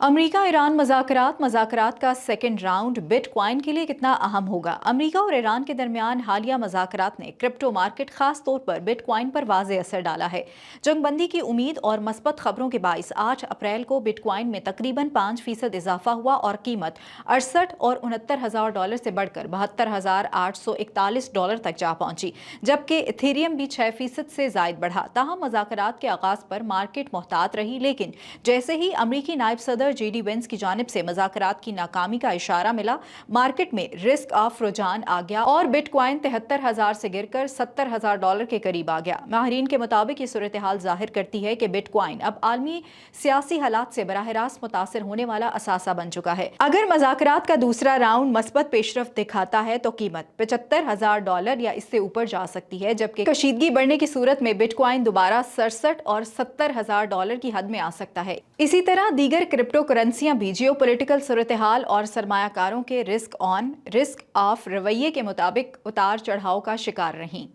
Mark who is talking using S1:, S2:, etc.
S1: America Iran मज़ाकरात का second round bitcoin के लिए कितना अहम होगा? अमेरिका और ईरान के दरमियान हालिया मज़ाकरात ने क्रिप्टो मार्केट खास तौर पर बिटकॉइन पर वाज़ेह असर डाला है। जंगबंदी की उम्मीद और मस्बत खबरों के बाइस 8 अप्रैल को बिटकॉइन में तकरीबन 5% इजाफा हुआ और कीमत 68 और 69,000 डॉलर से बढ़कर 72,841 डॉलर तक जा पहुंची, जबकि इथेरियम भी 6% से जायद बढ़ा। ताहम मज़ाकरात के आगाज पर मार्केट मोहतात रही, लेकिन जैसे ही अमरीकी नायब सदर जेडी वेंस की जानिब से मज़ाकरात की नाकामी का इशारा मिला, मार्केट में रिस्क ऑफ रुझान आ गया और बिटकॉइन 73,000 से गिरकर 70,000 डॉलर के करीब आ गया। माहिरीन के मुताबिक ये सूरत हाल जाहिर करती है कि बिटकॉइन अब आलमी सियासी हालात से बराह रास्त मुतासर होने वाला असासा बन चुका है। अगर मज़ाकरात का दूसरा राउंड मस्बत पेशरफ्त दिखाता है तो कीमत 75,000 डॉलर या इससे ऊपर जा सकती है, जबकि कशीदगी बढ़ने की सूरत में बिटकॉइन दोबारा 67 और 70,000 डॉलर की हद में आ सकता है। इसी तरह दीगर क्रिप्टो करेंसियां भी जियोपॉलिटिकल सूरत हाल और सरमायाकारों के रिस्क ऑन रिस्क ऑफ रवैये के मुताबिक उतार चढ़ाव का शिकार रहीं।